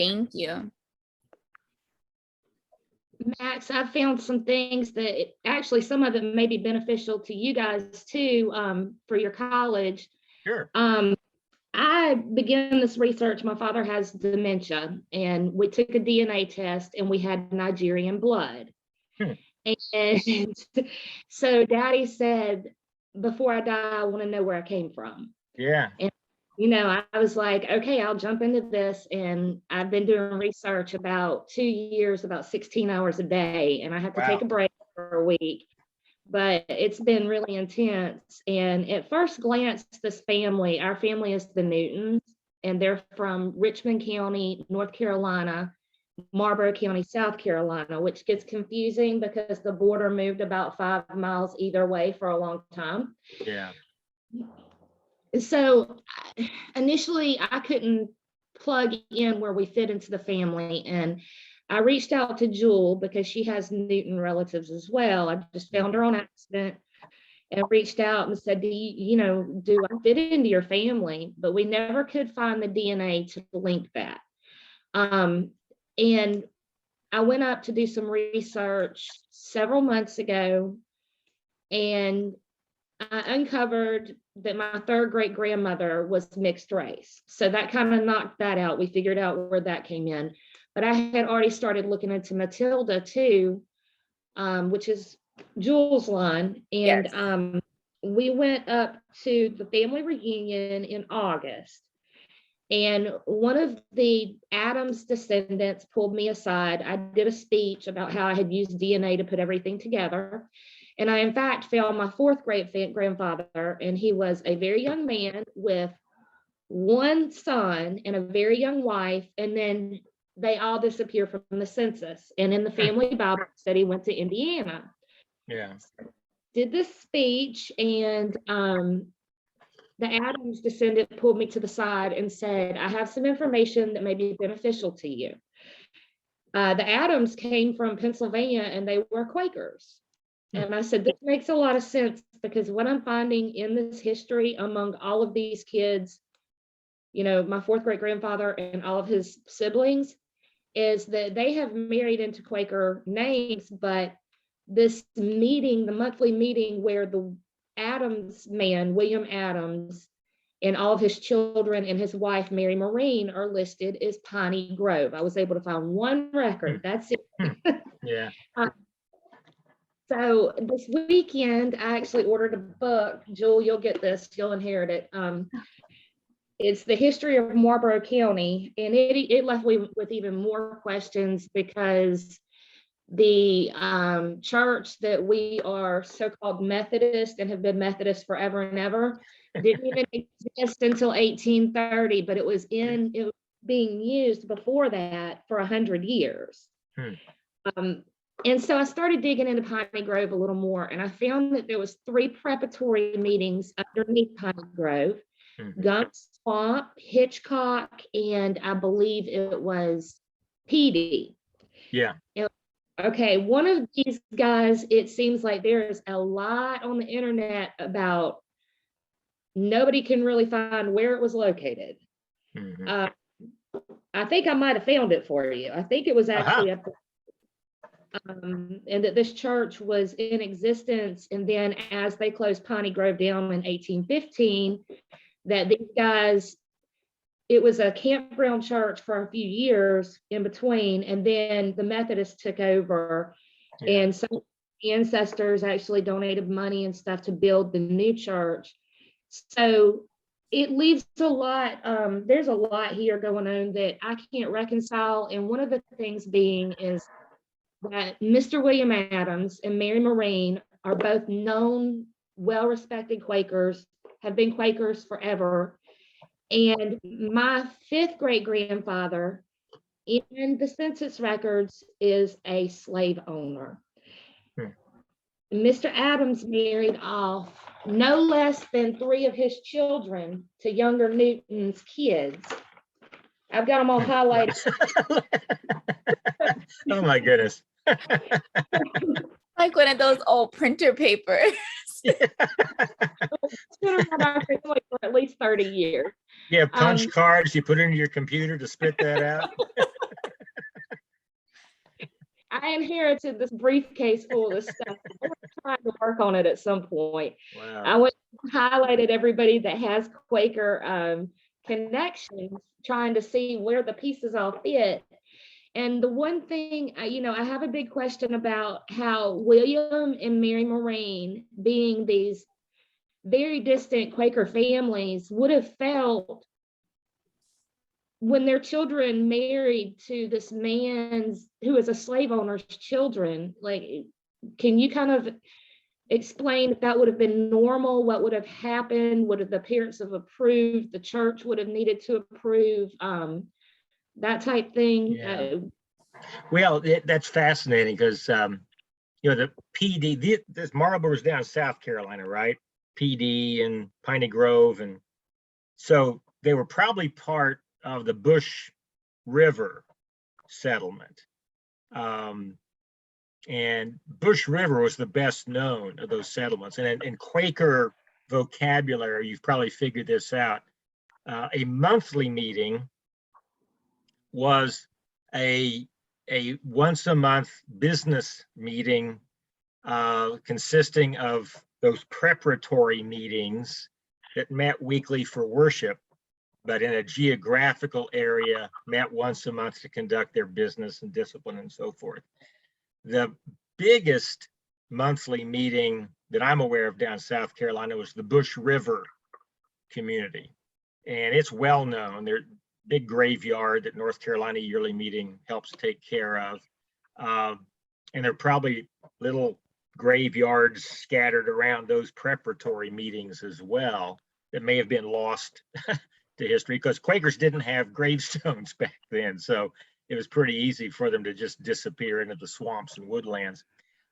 Thank you. Max, I've found some things that actually some of it may be beneficial to you guys too, for your college. Sure. I began this research. My father has dementia, and we took a DNA test and we had Nigerian blood. And so Daddy said, before I die, I want to know where I came from. Yeah. And I was like, okay, I'll jump into this. And I've been doing research about 2 years, about 16 hours a day. And I have to take a break for a week, but it's been really intense. And at first glance, our family is the Newtons, and they're from Richmond County, North Carolina, Marlboro County, South Carolina, which gets confusing because the border moved about 5 miles either way for a long time. Yeah. So initially I couldn't plug in where we fit into the family, and I reached out to Jewel because she has Newton relatives as well. I just found her on accident and reached out and said, do I fit into your family? But we never could find the DNA to link that. And I went up to do some research several months ago, and I uncovered that my third great grandmother was mixed race. So that kind of knocked that out. We figured out where that came in. But I had already started looking into Matilda too, which is Jewel's line. And yes. We went up to the family reunion in August. And one of the Adams descendants pulled me aside. I did a speech about how I had used DNA to put everything together. And I, in fact, found my fourth great grandfather, and he was a very young man with one son and a very young wife. And then they all disappear from the census. And in the family Bible study, he went to Indiana. Yeah. Did this speech, and the Adams descendant pulled me to the side and said, I have some information that may be beneficial to you. The Adams came from Pennsylvania, and they were Quakers. And I said, this makes a lot of sense, because what I'm finding in this history among all of these kids, my fourth great grandfather and all of his siblings, is that they have married into Quaker names, but this meeting, the monthly meeting where the Adams man, William Adams, and all of his children and his wife, Mary Marine, are listed as Piney Grove. I was able to find one record. That's it. Yeah. So this weekend, I actually ordered a book. Jewel, you'll get this. You'll inherit it. It's the history of Marlboro County, and it left me with even more questions, because the church that we are so-called Methodist and have been Methodist forever and ever didn't even exist until 1830, but it was being used before that for 100 years. And so I started digging into Piney Grove a little more, and I found that there was 3 preparatory meetings underneath Piney Grove: Gum Swamp, Hitchcock, and I believe it was PD. Yeah. Okay, one of these guys, it seems like there's a lot on the internet about, nobody can really find where it was located. I think I might have found it for you. I think it was actually up there. And that this church was in existence, and then as they closed Piney Grove down in 1815, that these guys, it was a campground church for a few years in between, and then the Methodists took over. And some ancestors actually donated money and stuff to build the new church. So it leaves a lot, there's a lot here going on that I can't reconcile. And one of the things being is that Mr. William Adams and Mary Marine are both known, well-respected Quakers, have been Quakers forever. And my 5th great grandfather in the census records is a slave owner. Mr. Adams married off no less than 3 of his children to younger Newton's kids. I've got them all highlighted. Oh my goodness. Like one of those old printer papers. It's been around our family for at least 30 years. Yeah, punch cards, you put it into your computer to spit that out. I inherited this briefcase full of this stuff. I was trying to work on it at some point. Wow. I went and highlighted everybody that has Quaker connections, trying to see where the pieces all fit. And the one thing, I have a big question about how William and Mary Maureen, being these very distant Quaker families, would have felt when their children married to this man's who is a slave owner's children. Like, can you kind of explain if that would have been normal? What would have happened? Would have the parents have approved? The church would have needed to approve? That type thing. Yeah. Well, that's fascinating because the PD, this Marlboro's down in South Carolina, right? PD and Piney Grove, and so they were probably part of the Bush River settlement. And Bush River was the best known of those settlements. And in Quaker vocabulary, you've probably figured this out. A monthly meeting was a once a month business meeting consisting of those preparatory meetings that met weekly for worship, but in a geographical area, met once a month to conduct their business and discipline and so forth. The biggest monthly meeting that I'm aware of down in South Carolina was the Bush River community. And it's well known. There's a big graveyard that North Carolina Yearly Meeting helps take care of. And there are probably little graveyards scattered around those preparatory meetings as well that may have been lost to history, because Quakers didn't have gravestones back then. So it was pretty easy for them to just disappear into the swamps and woodlands.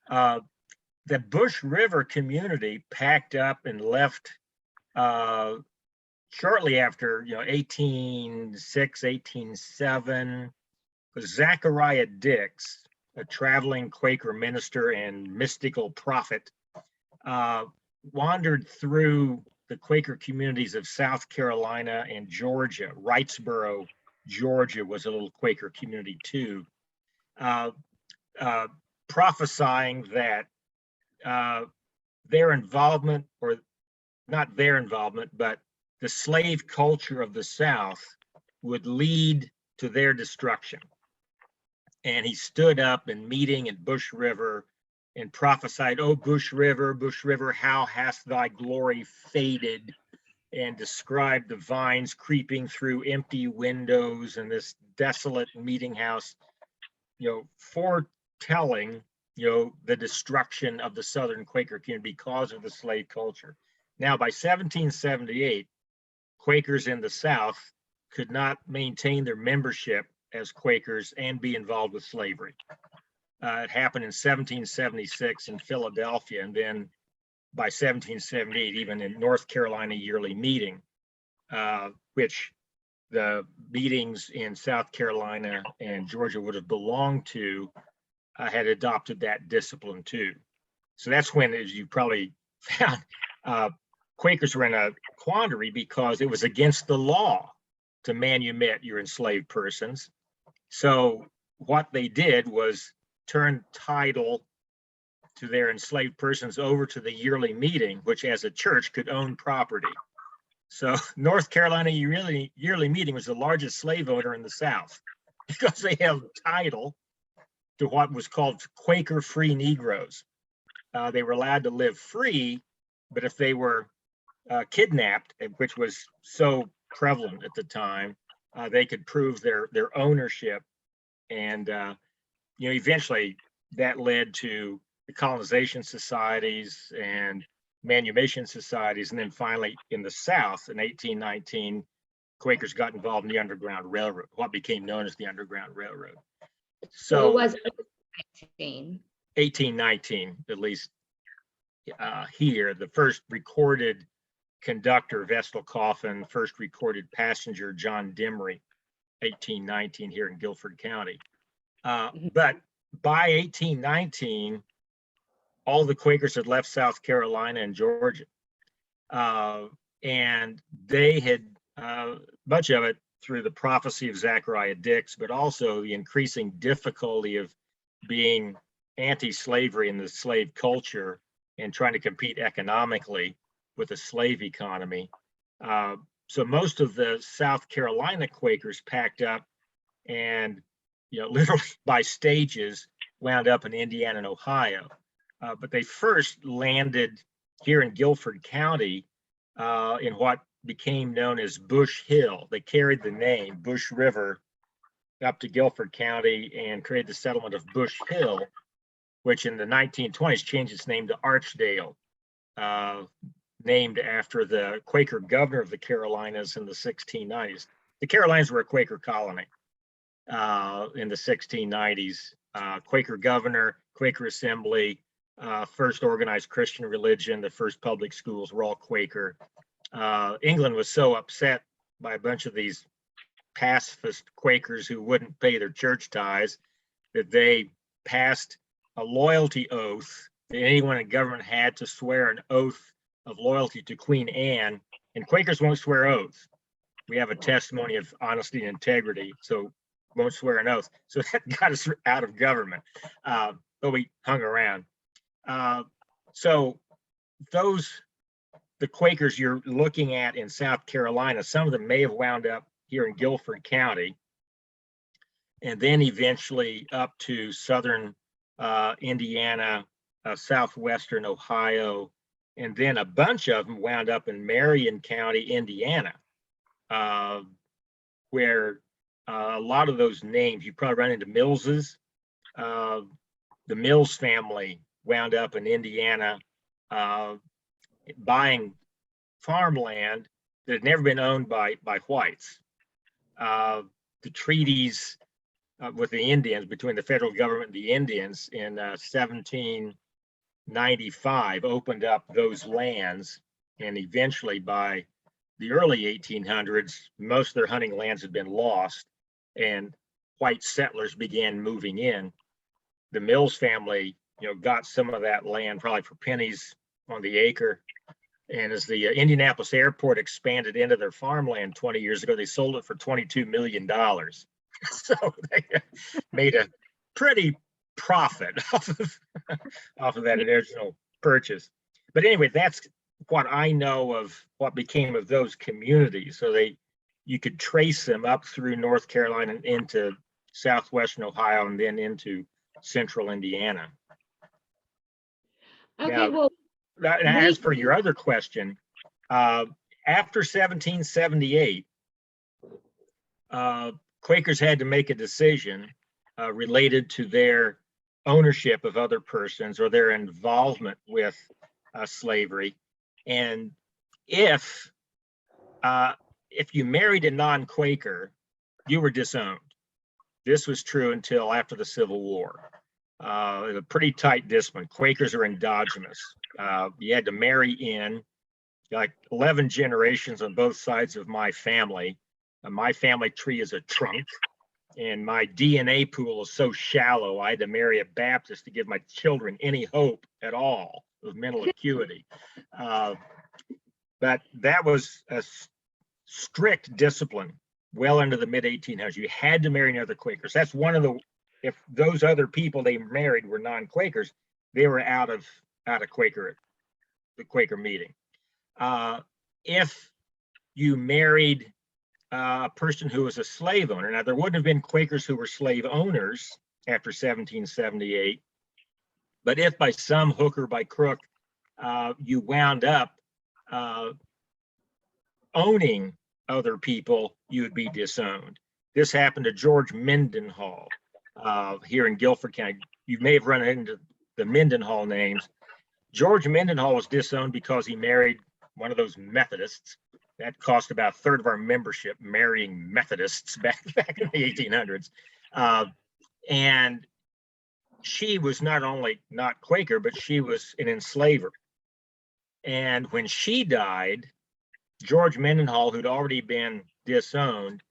The Bush River community packed up and left shortly after, 1806, 1807, was Zachariah Dix, a traveling Quaker minister and mystical prophet, wandered through the Quaker communities of South Carolina and Georgia. Wrightsboro, Georgia was a little Quaker community too, prophesying that their involvement, or not their involvement, but the slave culture of the South would lead to their destruction. And he stood up in meeting at Bush River and prophesied, "Oh, Bush River, how hast thy glory faded?" and described the vines creeping through empty windows and this desolate meeting house, foretelling, the destruction of the Southern Quaker community because of the slave culture. Now, by 1778, Quakers in the South could not maintain their membership as Quakers and be involved with slavery. It happened in 1776 in Philadelphia, and then by 1778, even in North Carolina Yearly Meeting, which the meetings in South Carolina and Georgia would have belonged to, had adopted that discipline too. So that's when, as you probably found, Quakers were in a quandary because it was against the law to manumit your enslaved persons. So what they did was turn title to their enslaved persons over to the Yearly Meeting, which as a church could own property. So North Carolina Yearly Meeting was the largest slave owner in the South because they held title to what was called Quaker free Negroes. They were allowed to live free, but if they were kidnapped, which was so prevalent at the time, they could prove their ownership. And eventually that led to the colonization societies and manumation societies. And then finally in the South in 1819, Quakers got involved in the Underground Railroad, what became known as the Underground Railroad. So it was 1819, at least here, the first recorded conductor, Vestal Coffin, first recorded passenger, John Demery, 1819 here in Guilford County. But by 1819, all the Quakers had left South Carolina and Georgia. And they had, much of it through the prophecy of Zachariah Dix, but also the increasing difficulty of being anti-slavery in the slave culture and trying to compete economically with the slave economy. So most of the South Carolina Quakers packed up and, literally by stages wound up in Indiana and Ohio. But they first landed here in Guilford County in what became known as Bush Hill. They carried the name Bush River up to Guilford County and created the settlement of Bush Hill, which in the 1920s changed its name to Archdale, named after the Quaker governor of the Carolinas in the 1690s. The Carolinas were a Quaker colony in the 1690s. Quaker governor, Quaker assembly, first organized Christian religion, the first public schools were all Quaker. England was so upset by a bunch of these pacifist Quakers who wouldn't pay their church tithes that they passed a loyalty oath that anyone in government had to swear an oath of loyalty to Queen Anne, and Quakers won't swear oaths. We have a testimony of honesty and integrity, so won't swear an oath. So that got us out of government, but we hung around. So the Quakers you're looking at in South Carolina, some of them may have wound up here in Guilford County, and then eventually up to southern Indiana, southwestern Ohio, and then a bunch of them wound up in Marion County, Indiana, where a lot of those names, you probably run into Millses. The Mills family wound up in Indiana buying farmland that had never been owned by whites. The treaties with the Indians, between the federal government and the Indians in 1795 opened up those lands, and eventually by the early 1800s, most of their hunting lands had been lost and white settlers began moving in. The Mills family, got some of that land probably for pennies on the acre. And as the Indianapolis airport expanded into their farmland 20 years ago, they sold it for $22 million. So they made a pretty profit off of that original purchase. But anyway, that's what I know of what became of those communities. So you could trace them up through North Carolina and into southwestern Ohio and then into central Indiana. Okay, Now, well, as for your other question, after 1778, Quakers had to make a decision related to their ownership of other persons or their involvement with slavery. And if you married a non-Quaker, you were disowned. This was true until after the Civil War. A pretty tight discipline. Quakers are endogamous. You had to marry in, like 11 generations on both sides of my family. My family tree is a trunk, and my DNA pool is so shallow, I had to marry a Baptist to give my children any hope at all of mental acuity. But that was a strict discipline well into the mid 1800s. You had to marry another Quakers. That's one of if those other people they married were non-Quakers, they were out of Quaker, the Quaker meeting. If you married a person who was a slave owner, now there wouldn't have been Quakers who were slave owners after 1778, but if by some hook or by crook you wound up owning other people, you would be disowned. This happened to George Mendenhall here in Guilford County. You may have run into the Mendenhall names. George Mendenhall was disowned because he married one of those Methodists. That cost about a third of our membership, marrying Methodists back in the 1800s. And she was not only not Quaker, but she was an enslaver. And when she died, George Mendenhall, who'd already been disowned,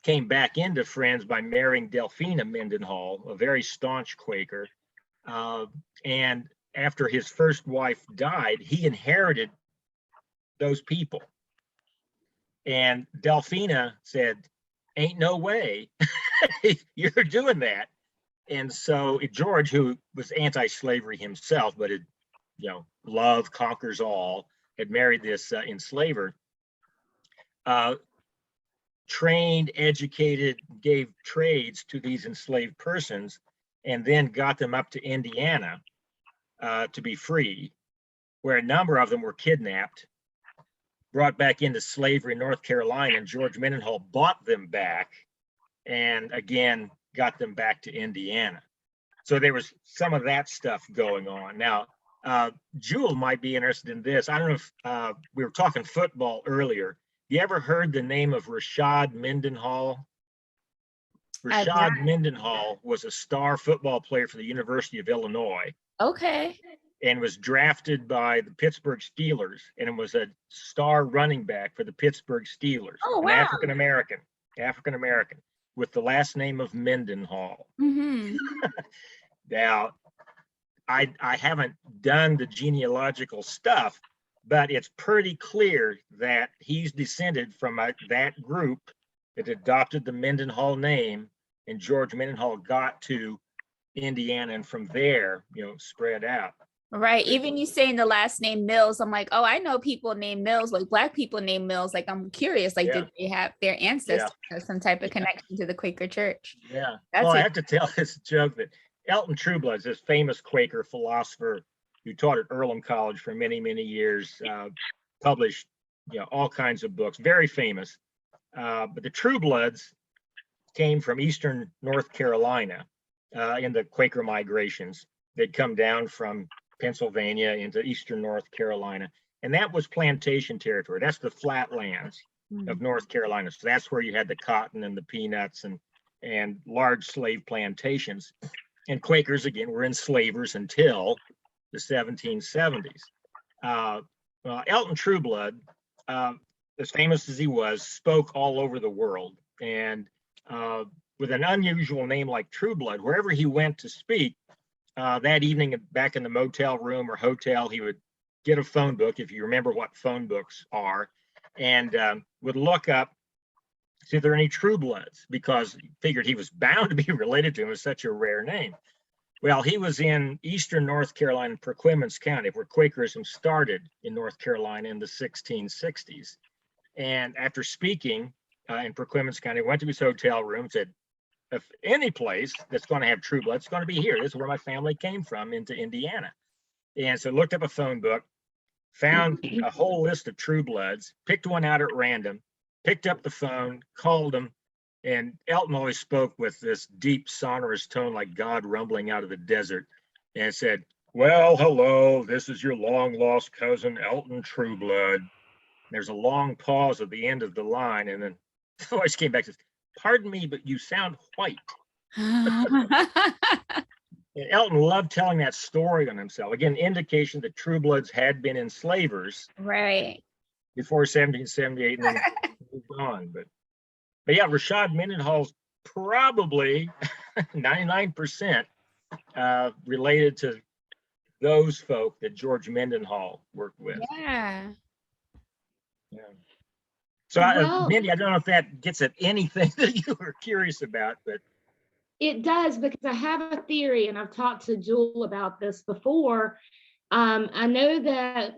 came back into Friends by marrying Delphina Mendenhall, a very staunch Quaker. And after his first wife died, he inherited those people. And Delphina said, "Ain't no way you're doing that." And so George, who was anti-slavery himself, but had, love conquers all, had married this enslaver, trained, educated, gave trades to these enslaved persons, and then got them up to Indiana to be free, where a number of them were kidnapped, brought back into slavery in North Carolina, and George Mendenhall bought them back and again got them back to Indiana. So there was some of that stuff going on. Now, Jewel might be interested in this. I don't know if we were talking football earlier. You ever heard the name of Rashad Mendenhall? Rashad Mendenhall was a star football player for the University of Illinois. Okay. And was drafted by the Pittsburgh Steelers, and was a star running back for the Pittsburgh Steelers. Oh, an wow. African-American with the last name of Mendenhall. Mm-hmm. Now, I haven't done the genealogical stuff, but it's pretty clear that he's descended from that group that adopted the Mendenhall name, and George Mendenhall got to Indiana, and from there, spread out. Right. Even you saying the last name Mills, I'm like, oh, I know people named Mills, like Black people named Mills. Like, I'm curious, like, did they have their ancestors have some type of connection to the Quaker Church? Yeah. That's I have to tell this joke that Elton Trueblood, this famous Quaker philosopher who taught at Earlham College for many, many years, published, all kinds of books, very famous. But the Truebloods came from Eastern North Carolina in the Quaker migrations. They'd come down from Pennsylvania into Eastern North Carolina. And that was plantation territory. That's the flatlands of North Carolina. So that's where you had the cotton and the peanuts and large slave plantations. And Quakers, again, were enslavers until the 1770s. Elton Trueblood, as famous as he was, spoke all over the world. And with an unusual name like Trueblood, wherever he went to speak, that evening back in the motel room or hotel, he would get a phone book, if you remember what phone books are, and would look up, see if there are any Truebloods, because he figured he was bound to be related to him. It was such a rare name. Well, he was in Eastern North Carolina, Perquimans County, where Quakerism started in North Carolina in the 1660s. And after speaking in Perquimans County, went to his hotel room, said, if any place that's going to have Trueblood, it's going to be here. This is where my family came from, into Indiana. And so looked up a phone book, found a whole list of Truebloods, picked one out at random, picked up the phone, called them, and Elton always spoke with this deep, sonorous tone like God rumbling out of the desert, and said, well, hello, this is your long-lost cousin, Elton Trueblood. There's a long pause at the end of the line, and then the voice came back and says, pardon me, but you sound white. And Elton loved telling that story on himself. Again, indication that Truebloods had been enslavers Right. before 1778 and then moved on. But yeah, Rashad Mendenhall's probably 99% related to those folk that George Mendenhall worked with. Yeah. Yeah. So, Mindy, I don't know if that gets at anything that you were curious about, but it does, because I have a theory, and I've talked to Jewel about this before. I know that.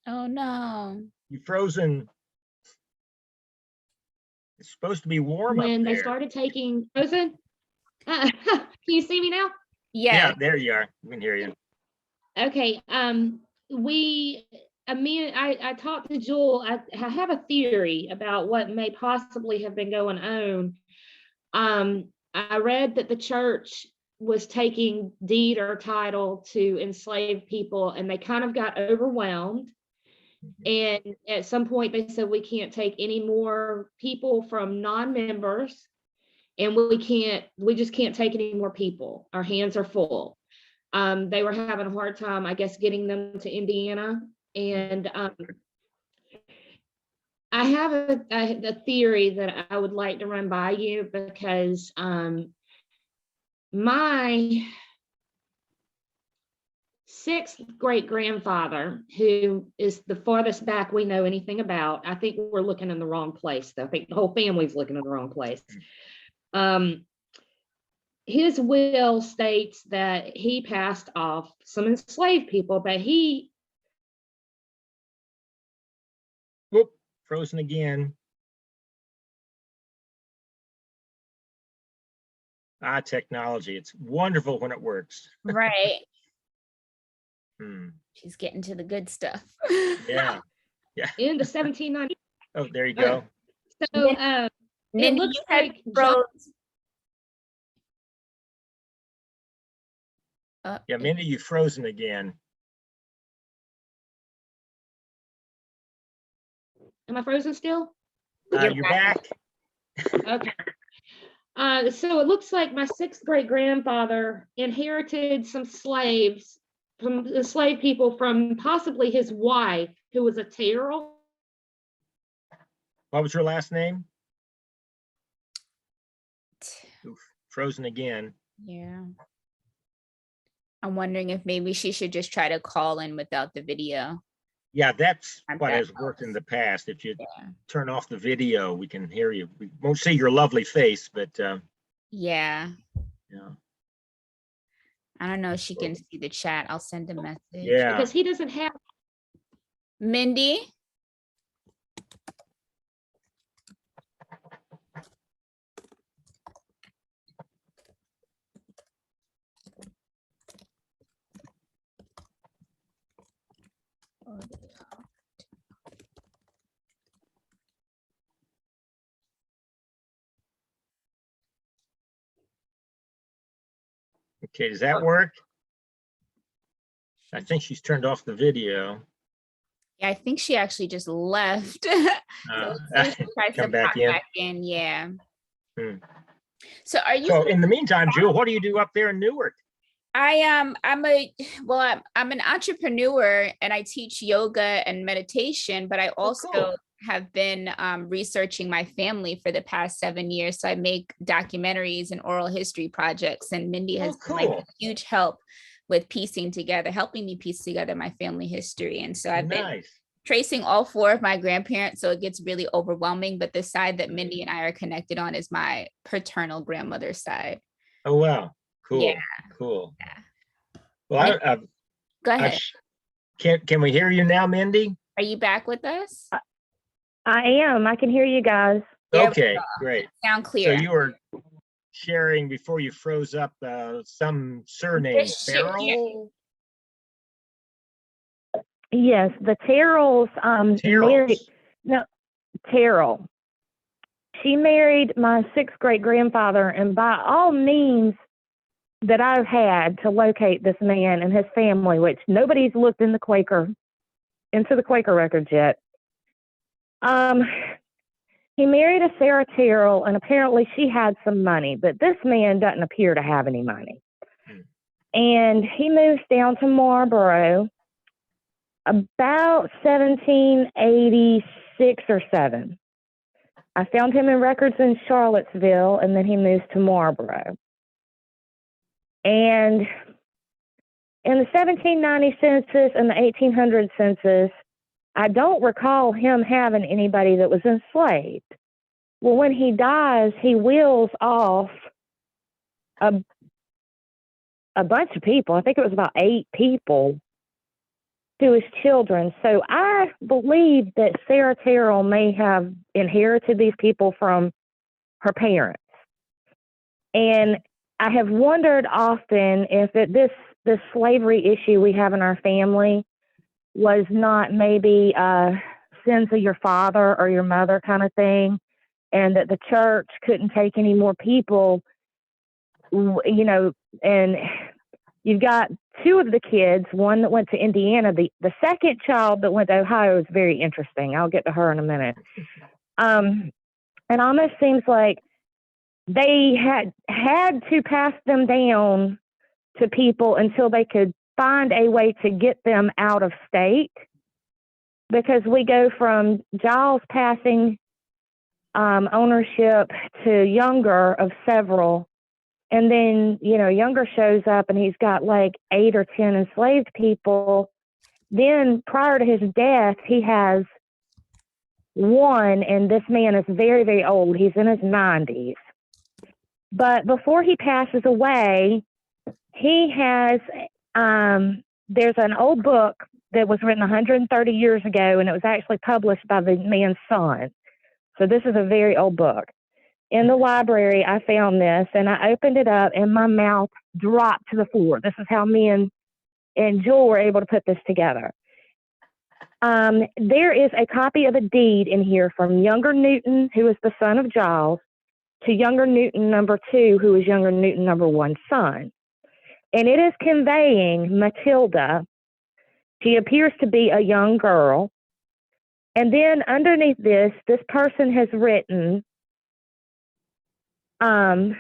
Oh no. you frozen. It's supposed to be warm when up there. they started taking frozen. Can you see me now? Yeah, there you are. We can hear you. Okay. I talked to Jewel. I have a theory about what may possibly have been going on. I read that the church was taking deed or title to enslaved people, and they kind of got overwhelmed. And at some point they said, we can't take any more people from non-members, and we just can't take any more people. Our hands are full. They were having a hard time, I guess, getting them to Indiana. And I have a theory that I would like to run by you, because my sixth great grandfather, who is the farthest back we know anything about. I think we're looking in the wrong place, though. I think the whole family's looking in the wrong place. His will states that he passed off some enslaved people, but he. Whoop, frozen again. Technology. It's wonderful when it works. Right. Hmm. She's getting to the good stuff. Yeah. Yeah. In the 1790s. Oh, there you go. So Mindy, it looks you had like froze. Yeah, Mindy, you've frozen again. Am I frozen still? You're back. Okay. So it looks like my sixth great grandfather inherited some slaves from the slave people from possibly his wife, who was a Terrell. What was your last name? Oof, frozen again. Yeah. I'm wondering if maybe she should just try to call in without the video. Yeah, that's If what that has worked helps. in the past. If you turn off the video, we can hear you. We won't see your lovely face, but Yeah. yeah. I don't know if she can see the chat. I'll send a message. Yeah. Because he doesn't have. Mindy? Okay, does that work? I think she's turned off the video. Yeah, I think she actually just left. So she tries to Come back pop in. back in. Yeah. Hmm. So are you? So in the meantime, Jewel, what do you do up there in Newark? I'm an entrepreneur and I teach yoga and meditation, but I also cool. have been researching my family for the past 7 years. So I make documentaries and oral history projects, and Mindy has been like a huge help with helping me piece together my family history. And so I've been tracing all 4 of my grandparents, so it gets really overwhelming. But the side that Mindy and I are connected on is my paternal grandmother's side. Oh, wow. Cool. Yeah. Cool. Yeah. Well, Go ahead. Can we hear you now, Mindy? Are you back with us? I am. I can hear you guys. Okay, great. Sound clear. So you were sharing before you froze up some surname, Farrell? Yes, the Terrells married. No, Terrell. She married my sixth great grandfather, and by all means that I've had to locate this man and his family, which nobody's looked into the Quaker records yet. He married a Sarah Terrell, and apparently she had some money, but this man doesn't appear to have any money. And he moves down to Marlboro about 1786 or 7. I found him in records in Charlottesville, and then he moves to Marlboro. And in the 1790 census and the 1800 census, I don't recall him having anybody that was enslaved. Well, when he dies, he wills off a bunch of people. I think it was about 8 people to his children. So I believe that Sarah Terrell may have inherited these people from her parents. And I have wondered often if this slavery issue we have in our family was not maybe sins of your father or your mother kind of thing, and that the church couldn't take any more people, you know. And you've got 2 of the kids, one that went to Indiana. The second child that went to Ohio is very interesting. I'll get to her in a minute. It almost seems like they had to pass them down to people until they could find a way to get them out of state, because we go from Giles passing ownership to Younger of several And then, younger shows up and he's got like 8 or 10 enslaved people. Then prior to his death, he has one, and this man is very, very old. He's in his 90s. But before he passes away, he has, there's an old book that was written 130 years ago, and it was actually published by the man's son. So this is a very old book. In the library, I found this, and I opened it up, and my mouth dropped to the floor. This is how me and Jewel were able to put this together. There is a copy of a deed in here from younger Newton, who is the son of Giles, to younger Newton number 2, who is younger Newton number 1's son. And it is conveying Matilda. She appears to be a young girl. And then underneath this person has written, on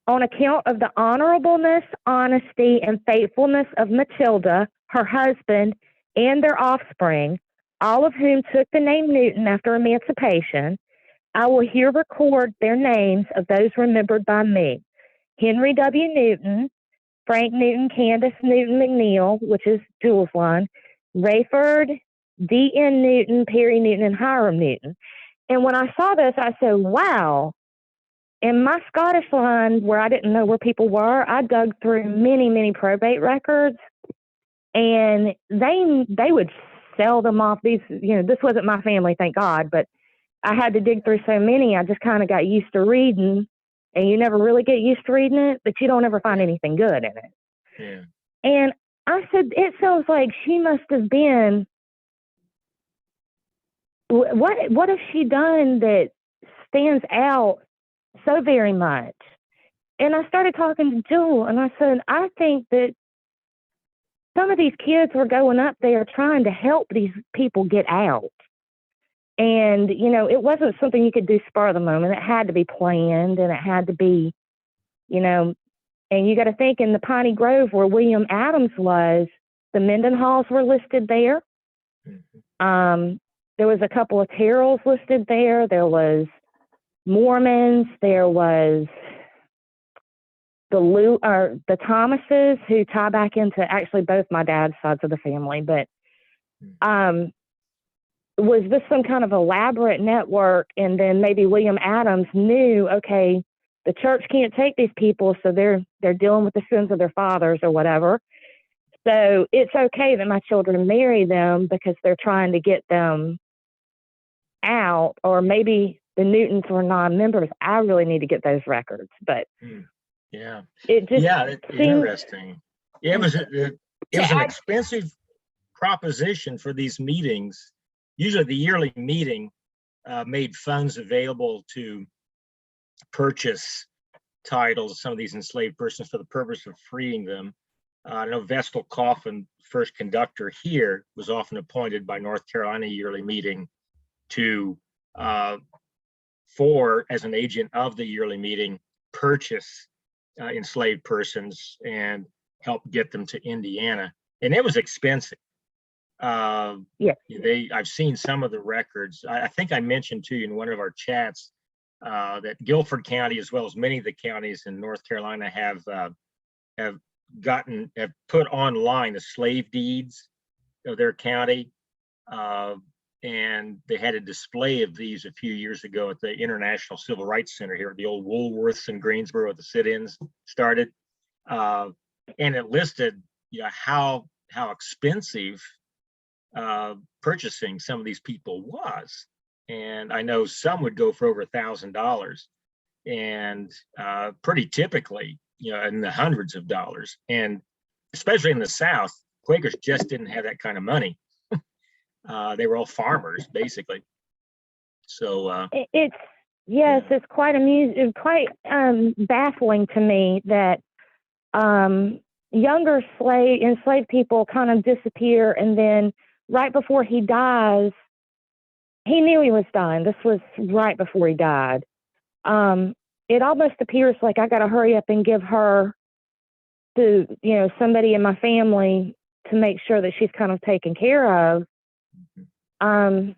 account of the honorableness, honesty, and faithfulness of Matilda, her husband, and their offspring, all of whom took the name Newton after emancipation, I will here record their names of those remembered by me. Henry W. Newton, Frank Newton, Candace Newton McNeil, which is Jewel's line, Rayford, D.N. Newton, Perry Newton, and Hiram Newton. And when I saw this, I said, wow. In my Scottish line, where I didn't know where people were, I dug through many, many probate records, and they would sell them off. These, this wasn't my family, thank God, but I had to dig through so many. I just kind of got used to reading, and you never really get used to reading it, but you don't ever find anything good in it. Yeah. And I said, it sounds like she must have been. What has she done that stands out so very much? And I started talking to Jewel, and I said, I think that some of these kids were going up there trying to help these people get out. And, it wasn't something you could do spur of the moment. It had to be planned, and it had to be, and you got to think in the Piney Grove where William Adams was, the Mendenhalls were listed there. Mm-hmm. There was a couple of Terrells listed there. There was Mormons. There was the Thomases, who tie back into actually both my dad's sides of the family. But was this some kind of elaborate network? And then maybe William Adams knew, okay, the church can't take these people, so they're dealing with the sins of their fathers or whatever. So it's okay that my children marry them because they're trying to get them out. Or maybe the Newtons were non-members. I really need to get those records, but yeah, it just it's interesting. Yeah, it was an expensive proposition for these meetings. Usually the yearly meeting made funds available to purchase titles of some of these enslaved persons for the purpose of freeing them. I know Vestal Coffin, first conductor here, was often appointed by North Carolina yearly meeting to, as an agent of the yearly meeting, purchase enslaved persons and help get them to Indiana. And it was expensive. I've seen some of the records. I think I mentioned to you in one of our chats that Guilford County, as well as many of the counties in North Carolina, have put online the slave deeds of their county, and they had a display of these a few years ago at the International Civil Rights Center here at the old Woolworths in Greensboro, the sit-ins started, and it listed how expensive purchasing some of these people was. And I know some would go for over $1,000, and pretty typically, in the hundreds of dollars. And especially in the South, Quakers just didn't have that kind of money. They were all farmers, basically. So it's quite amusing, quite baffling to me that younger enslaved people kind of disappear, and then right before he dies, he knew he was dying. This was right before he died. It almost appears like I got to hurry up and give her to, somebody in my family to make sure that she's kind of taken care of. And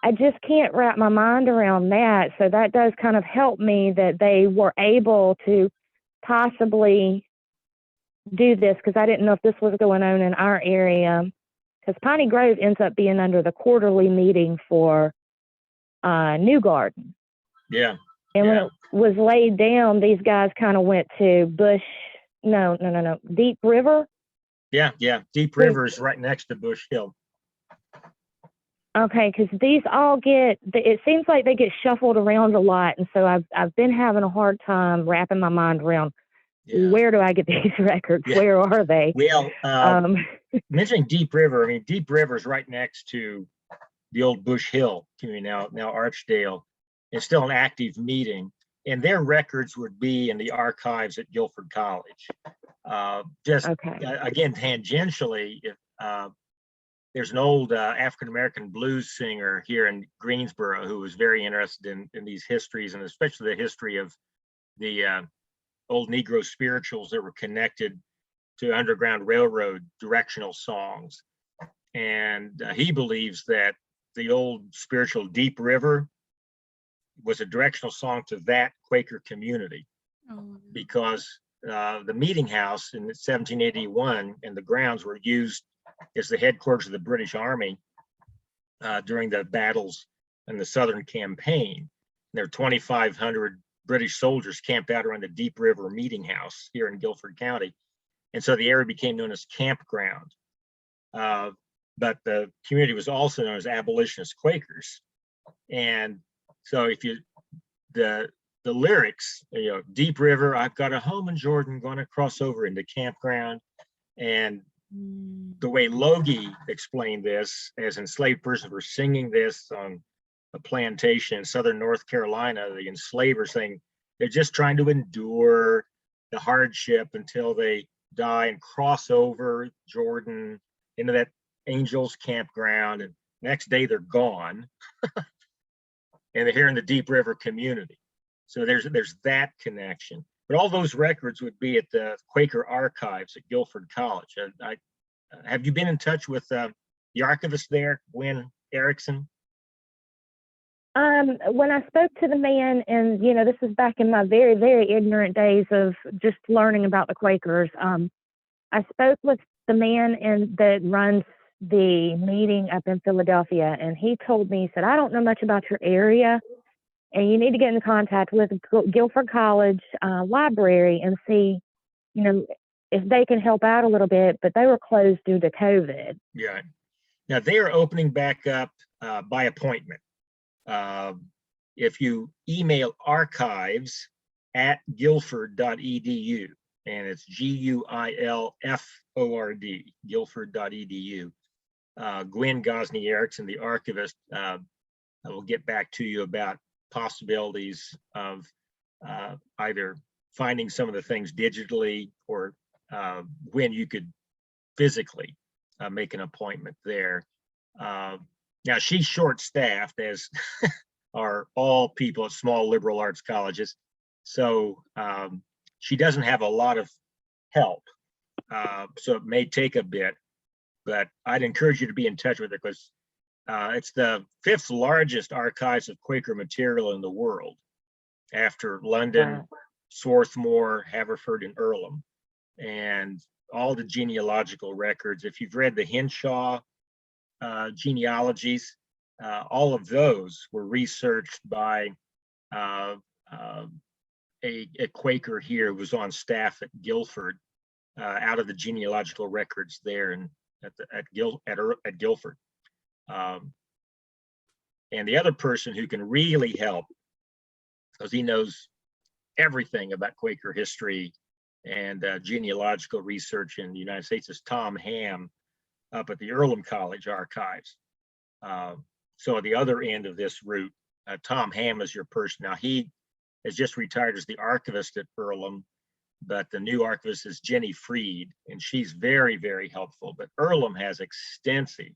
I just can't wrap my mind around that. So that does kind of help me that they were able to possibly do this, because I didn't know if this was going on in our area. Because Piney Grove ends up being under the quarterly meeting for New Garden. Yeah. And when it was laid down, these guys kind of went to Deep River. Yeah. Deep River is right next to Bush Hill. Okay, because these all it seems like they get shuffled around a lot. And so I've been having a hard time wrapping my mind around where do I get these records? Yeah. Where are they? Well, mentioning Deep River, I mean, Deep River is right next to the old Bush Hill community, now Archdale. It's still an active meeting, and their records would be in the archives at Guilford College. Again, tangentially, if there's an old African-American blues singer here in Greensboro who was very interested in these histories, and especially the history of the old Negro spirituals that were connected to Underground Railroad directional songs. And he believes that the old spiritual Deep River was a directional song to that Quaker community, because the meeting house in 1781 and the grounds were used as the headquarters of the British Army during the battles in the Southern Campaign. There were 2,500 British soldiers camped out around the Deep River meeting house here in Guilford County. And so the area became known as campground. But the community was also known as abolitionist Quakers. And so the lyrics, Deep River, I've got a home in Jordan, going to cross over into campground. And the way Logie explained this, as enslaved persons were singing this on a plantation in southern North Carolina, the enslavers saying they're just trying to endure the hardship until they die and cross over Jordan into that Angels campground, and next day they're gone. And they're here in the Deep River community. So there's that connection. But all those records would be at the Quaker archives at Guilford College. Have you been in touch with the archivist there, Gwen Erickson? When I spoke to the man, and this is back in my very, very ignorant days of just learning about the Quakers, I spoke with the man that runs the meeting up in Philadelphia, and he told me, he said, I don't know much about your area, and you need to get in contact with Guilford College library and see, if they can help out a little bit, but they were closed due to COVID. Yeah. Now they are opening back up by appointment. If you email archives@guilford.edu, and it's GUILFORD, guilford.edu. Gwen Gosney Erickson, the archivist, will get back to you about possibilities of either finding some of the things digitally, or when you could physically make an appointment there. Now she's short-staffed, as are all people at small liberal arts colleges. So she doesn't have a lot of help. So it may take a bit, but I'd encourage you to be in touch with her, because it's the 5th largest archives of Quaker material in the world, after London, Swarthmore, Haverford, and Earlham. And all the genealogical records, if you've read the Henshaw genealogies, all of those were researched by a Quaker here who was on staff at Guilford, out of the genealogical records there and at Guilford. And the other person who can really help, because he knows everything about Quaker history and genealogical research in the United States, is Tom Ham up at the Earlham College archives. So at the other end of this route, Tom Ham is your person. Now he has just retired as the archivist at Earlham, but the new archivist is Jenny Freed, and she's very, very helpful. But Earlham has extensive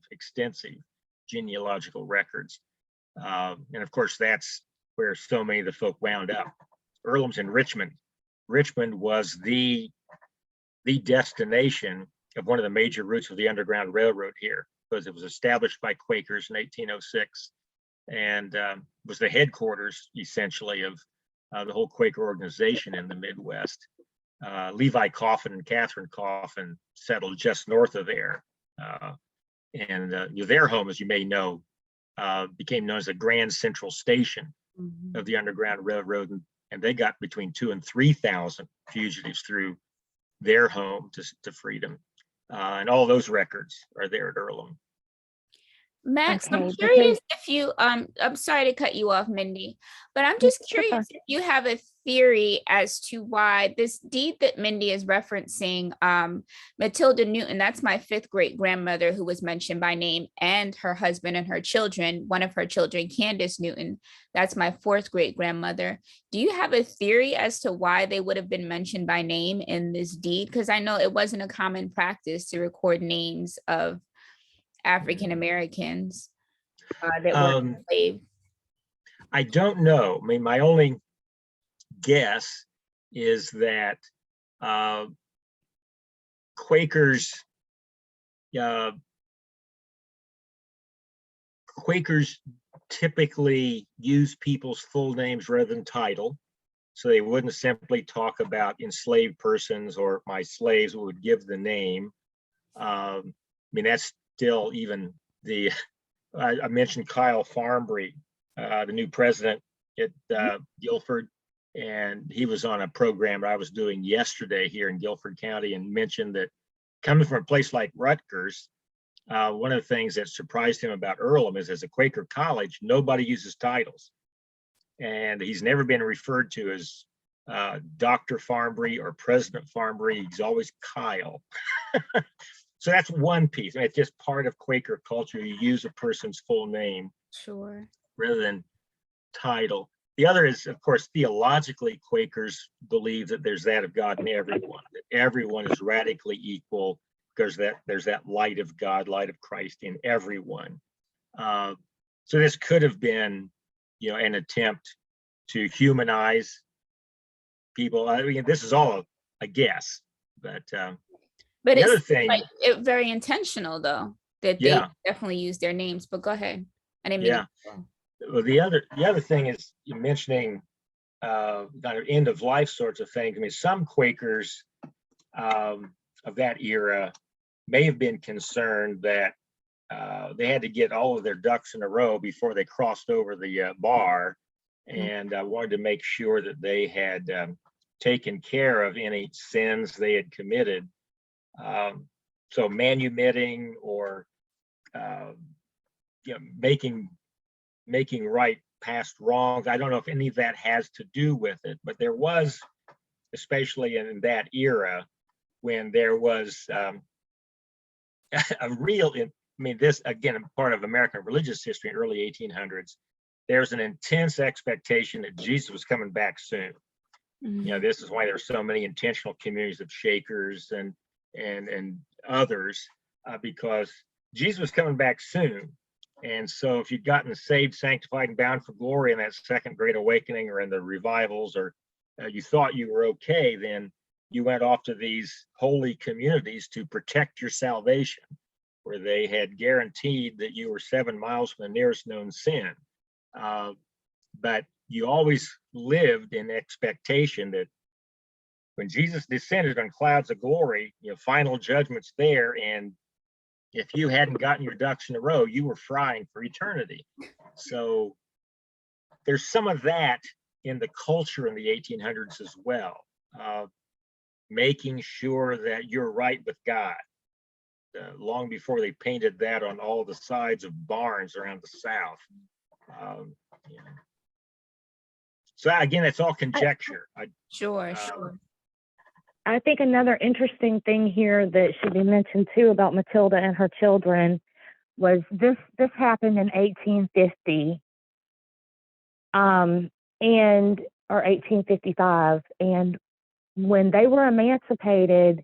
genealogical records. And of course, that's where so many of the folk wound up. Earlham's in Richmond. Richmond was the destination of one of the major routes of the Underground Railroad here, because it was established by Quakers in 1806. and was the headquarters essentially of the whole Quaker organization in the Midwest. Levi Coffin and Catherine Coffin settled just north of there. And their home, as you may know, became known as the Grand Central Station of the Underground Railroad. And they got between 2,000 and 3,000 fugitives through their home to freedom. And all those records are there at Earlham. Max, Okay, I'm curious if you, I'm sorry to cut you off, Mindy, but I'm just curious if you have a theory as to why this deed that Mindy is referencing, Matilda Newton, that's my 5th great grandmother who was mentioned by name, and her husband and her children, one of her children, Candace Newton, that's my 4th great grandmother. Do you have a theory as to why they would have been mentioned by name in this deed? Because I know it wasn't a common practice to record names of African Americans that were enslaved. I don't know. I mean, my only guess is that Quakers typically use people's full names rather than title. So they wouldn't simply talk about enslaved persons or my slaves, would give the name. I mean, that's still even the, I mentioned Kyle Farmbreed, the new president at Guilford, and he was on a program I was doing yesterday here in Guilford County and mentioned that coming from a place like Rutgers, one of the things that surprised him about Earlham is as a Quaker college, nobody uses titles. And he's never been referred to as Dr. Farmbreed or President Farmbreed. He's always Kyle. So that's one piece. I mean, it's just part of Quaker culture. You use a person's full name rather than title. The other is, of course, theologically, Quakers believe that there's that of God in everyone, that everyone is radically equal because there's that light of God, light of Christ in everyone. So this could have been, an attempt to humanize people. I mean, this is all a guess, but the other thing, it very intentional though, that they definitely use their names. But go ahead. I didn't mean Well, the other thing is you mentioning kind of end of life sorts of things. I mean, some Quakers of that era may have been concerned that they had to get all of their ducks in a row before they crossed over the bar, and wanted to make sure that they had taken care of any sins they had committed. So manumitting or making right past wrongs. I don't know if any of that has to do with it, but there was, especially in that era, when there was a real, I mean, this again, part of American religious history in early 1800s, there's an intense expectation that Jesus was coming back soon. This is why there's so many intentional communities of Shakers and others, because Jesus was coming back soon. And so if you'd gotten saved, sanctified, and bound for glory in that second great awakening or in the revivals, or you thought you were okay, then you went off to these holy communities to protect your salvation, where they had guaranteed that you were 7 miles from the nearest known sin. But you always lived in expectation that when Jesus descended on clouds of glory, final judgment's there, and if you hadn't gotten your ducks in a row, you were frying for eternity. So there's some of that in the culture in the 1800s as well, making sure that you're right with God. Long before they painted that on all the sides of barns around the South. So again, it's all conjecture. Sure. I think another interesting thing here that should be mentioned too about Matilda and her children was this happened in 1850 or 1855, and when they were emancipated,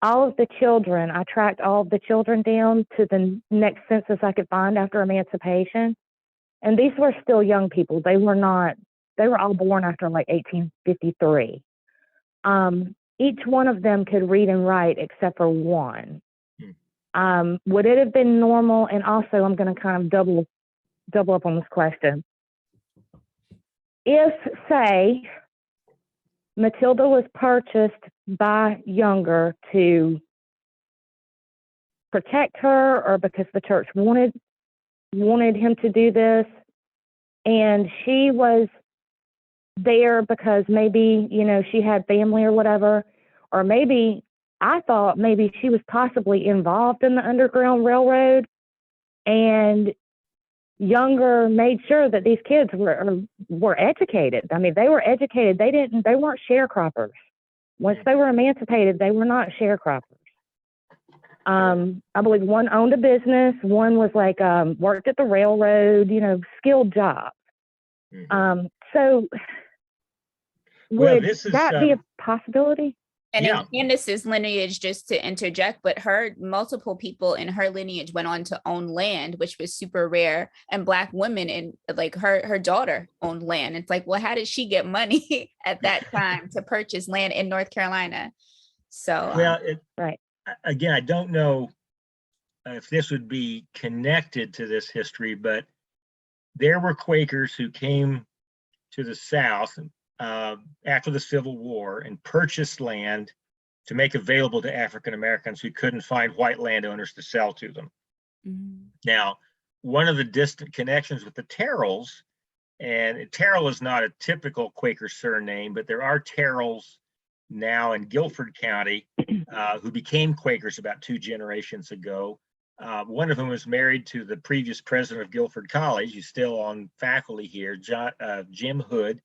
all of the children, I tracked all of the children down to the next census I could find after emancipation, and these were still young people. They were all born after like 1853. Each one of them could read and write except for one. Would it have been normal? And also, I'm going to kind of double double up on this question. If, say, Matilda was purchased by Younger to protect her, or because the church wanted him to do this, and she was there because maybe, you know, she had family or whatever, or maybe I thought maybe she was possibly involved in the Underground Railroad, and Younger made sure that these kids were educated. I mean, they were educated. They weren't sharecroppers. Once they were emancipated, they were not sharecroppers. I believe one owned a business. One was like, worked at the railroad, you know, skilled jobs. So would that be a possibility? And in Candace's lineage, just to interject, but multiple people in her lineage went on to own land, which was super rare. And Black women, and like her daughter owned land. It's like, well, how did she get money at that time to purchase land in North Carolina? So, well, right. Again, I don't know if this would be connected to this history, but there were Quakers who came to the South after the Civil War and purchased land to make available to African Americans who couldn't find white landowners to sell to them. Now, one of the distant connections with the Terrells, and Terrell is not a typical Quaker surname, but there are Terrells now in Guilford County who became Quakers about 2 generations ago. One of whom was married to the previous president of Guilford College. He's still on faculty here, Jim Hood,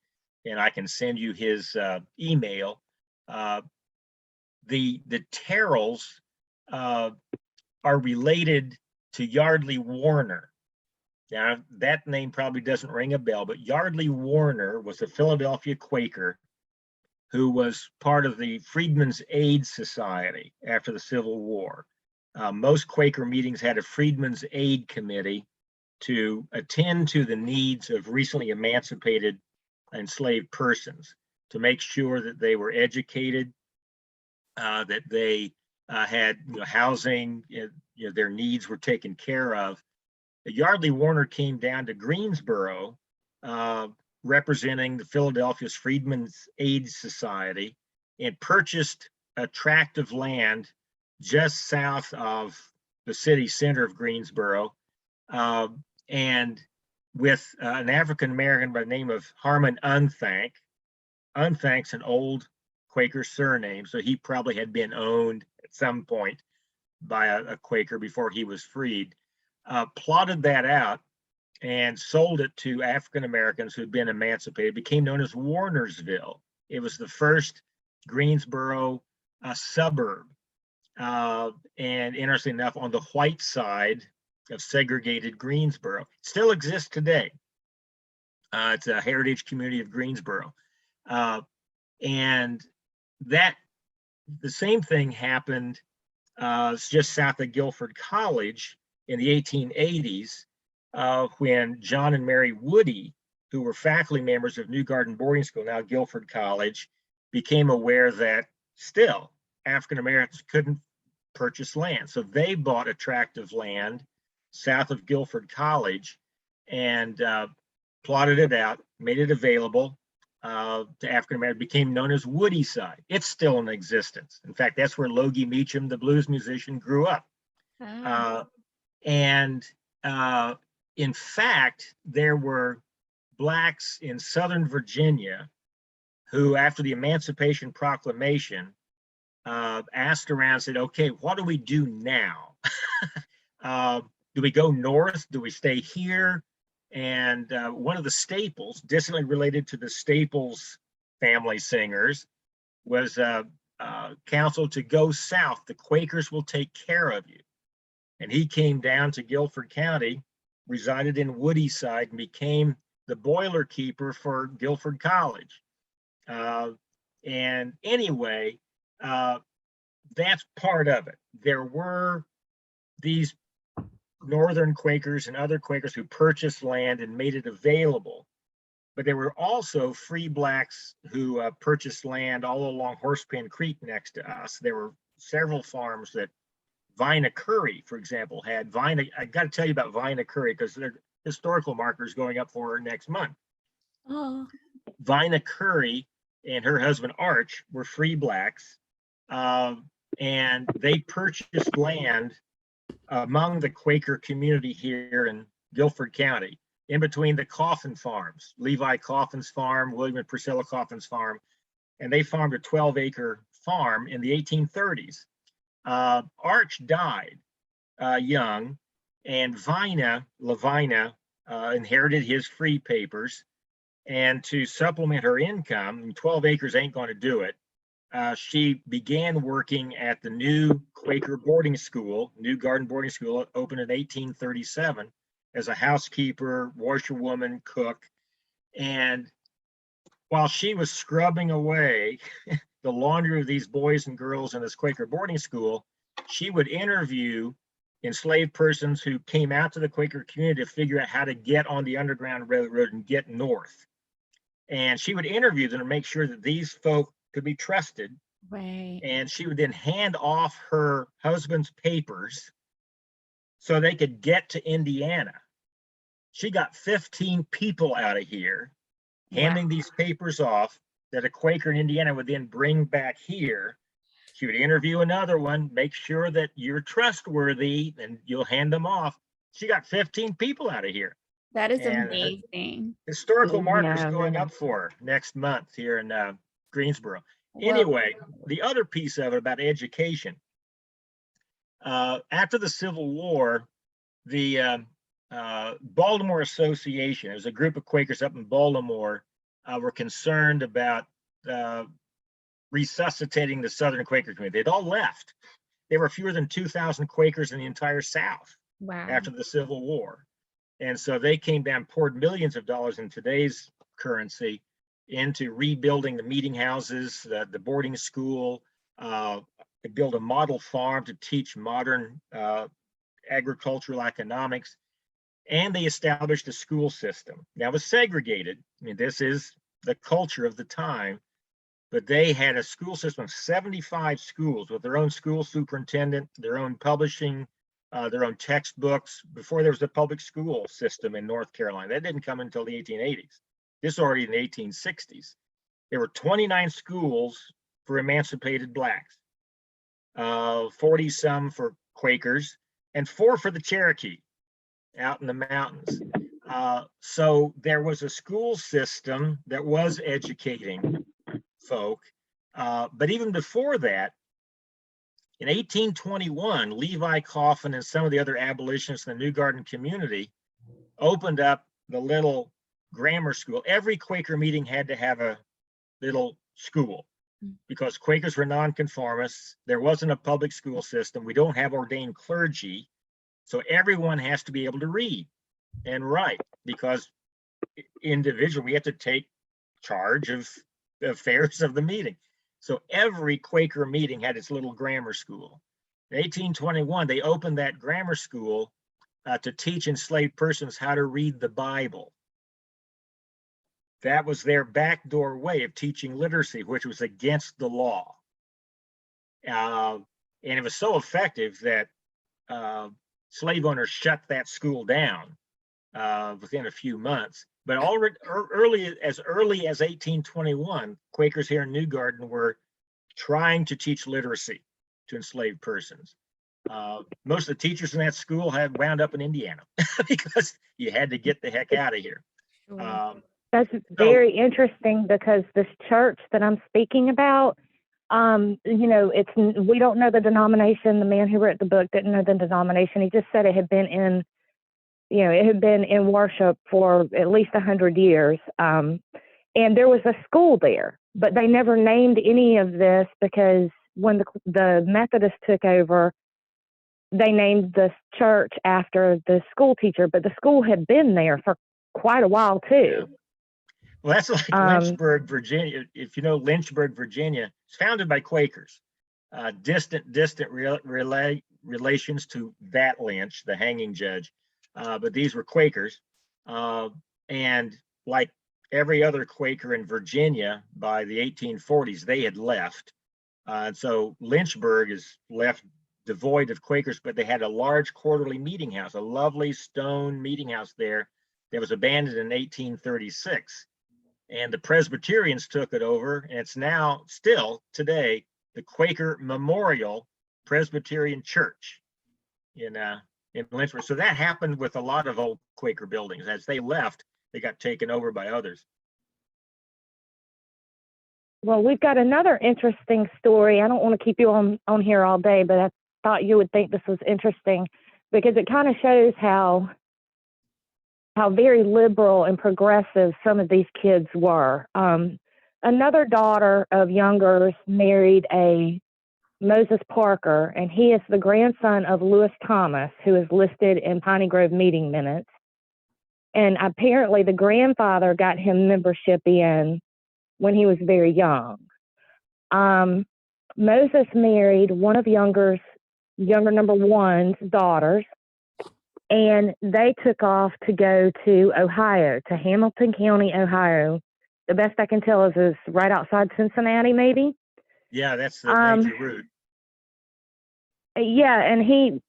and I can send you his email. The Terrells are related to Yardley Warner. Now, that name probably doesn't ring a bell, but Yardley Warner was a Philadelphia Quaker who was part of the Freedmen's Aid Society after the Civil War. Most Quaker meetings had a Freedmen's Aid Committee to attend to the needs of recently emancipated enslaved persons, to make sure that they were educated, that they had housing, their needs were taken care of. Yardley Warner came down to Greensboro, representing the Philadelphia's Freedmen's Aid Society, and purchased a tract of land just south of the city center of Greensboro, and with an African American by the name of Harmon Unthank. Unthank's an old Quaker surname, so he probably had been owned at some point by a Quaker before he was freed. Plotted that out and sold it to African Americans who'd been emancipated. Became known as Warnersville. It was the first Greensboro suburb. And interestingly enough, on the white side of segregated Greensboro. It still exists today. It's a heritage community of Greensboro. And that, the same thing happened just south of Guilford College in the 1880s, when John and Mary Woody, who were faculty members of New Garden Boarding School, now Guilford College, became aware that still African Americans couldn't purchase land. So they bought a tract of land south of Guilford College and plotted it out, made it available to African Americans, became known as Woodyside. It's still in existence. In fact, that's where Logie Meacham, the blues musician, grew up. In fact, there were Blacks in Southern Virginia who, after the Emancipation Proclamation, asked around, said, okay, what do we do now? Do we go north? Do we stay here? And one of the Staples, distantly related to the Staples family singers, was counseled to go south. The Quakers will take care of you. And he came down to Guilford County, resided in Woodyside, and became the boiler keeper for Guilford College. And anyway, that's part of it. There were these Northern Quakers and other Quakers who purchased land and made it available. But there were also free Blacks who purchased land all along Horsepen Creek next to us. There were several farms that Vina Curry, for example, had. I got to tell you about Vina Curry because historical markers going up for her next month. Oh, Vina Curry and her husband Arch were free blacks, and they purchased land among the Quaker community here in Guilford County, in between the Coffin farms, Levi Coffin's farm, William and Priscilla Coffin's farm, and they farmed a 12-acre farm in the 1830s. Arch died young, and Lavina inherited his free papers. And to supplement her income, 12 acres ain't going to do it. She began working at the new Quaker boarding school, New Garden Boarding School, opened in 1837, as a housekeeper, washerwoman, cook. And while she was scrubbing away the laundry of these boys and girls in this Quaker boarding school, she would interview enslaved persons who came out to the Quaker community to figure out how to get on the Underground Railroad and get north. And she would interview them to make sure that these folk could be trusted. right. And she would then hand off her husband's papers so they could get to Indiana. She got 15 people out of here, handing these papers off that a Quaker in Indiana would then bring back here. She would interview another one, make sure that you're trustworthy, and you'll hand them off. She got 15 people out of here. That is And amazing. historical markers Yeah, going yeah. up for her next month here in Greensboro. Well, Anyway, the other piece of it about education, after the Civil War, the Baltimore Association, it was a group of Quakers up in Baltimore, were concerned about resuscitating the Southern Quaker community. They'd all left. There were fewer than 2,000 Quakers in the entire South wow. after the Civil War. And so they came down, poured millions of dollars in today's currency into rebuilding the meeting houses, the boarding school, they built a model farm to teach modern agricultural economics, and they established a school system. Now it was segregated. I mean, this is the culture of the time, but they had a school system of 75 schools with their own school superintendent, their own publishing, their own textbooks, before there was a public school system in North Carolina. That didn't come until the 1880s. This was already in the 1860s. There were 29 schools for emancipated blacks, 40 some for Quakers, and 4 for the Cherokee out in the mountains. So there was a school system that was educating folk. But even before that, in 1821, Levi Coffin and some of the other abolitionists in the New Garden community opened up the little grammar school. Every Quaker meeting had to have a little school because Quakers were nonconformists. There wasn't a public school system. We don't have ordained clergy. So everyone has to be able to read and write, because individually we have to take charge of the affairs of the meeting. So every Quaker meeting had its little grammar school. In 1821, they opened that grammar school to teach enslaved persons how to read the Bible. That was their backdoor way of teaching literacy, which was against the law. And it was so effective that slave owners shut that school down within a few months. But already as early as 1821, Quakers here in New Garden were trying to teach literacy to enslaved persons. Most of the teachers in that school had wound up in Indiana because you had to get the heck out of here. That's very interesting, because this church that I'm speaking about, you know, we don't know the denomination. The man who wrote the book didn't know the denomination. He just said it had been in, you know, it had been in worship for at least 100 years. And there was a school there, but they never named any of this, because when the Methodists took over, they named the church after the school teacher, but the school had been there for quite a while too. Yeah. Well, that's like Lynchburg, Virginia. If you know Lynchburg, Virginia, it's founded by Quakers. Distant relations to that Lynch, the hanging judge. But these were Quakers. And like every other Quaker in Virginia, by the 1840s, they had left. And so Lynchburg is left devoid of Quakers, but they had a large quarterly meeting house, a lovely stone meeting house there It was abandoned in 1836, and the Presbyterians took it over, and it's now still today the Quaker Memorial Presbyterian Church in Lynchburg. So that happened with a lot of old Quaker buildings. As they left, they got taken over by others. Well, we've got another interesting story. I don't want to keep you on here all day, but I thought you would think this was interesting because it kind of shows how very liberal and progressive some of these kids were. Another daughter of Younger's married a Moses Parker, and he is the grandson of Lewis Thomas, who is listed in Piney Grove meeting minutes. And apparently the grandfather got him membership in when he was very young. Moses married one of younger number one's daughters, and they took off to go to Ohio, to Hamilton County, Ohio. The best I can tell is right outside Cincinnati, maybe. Yeah, that's the major route. Yeah, and he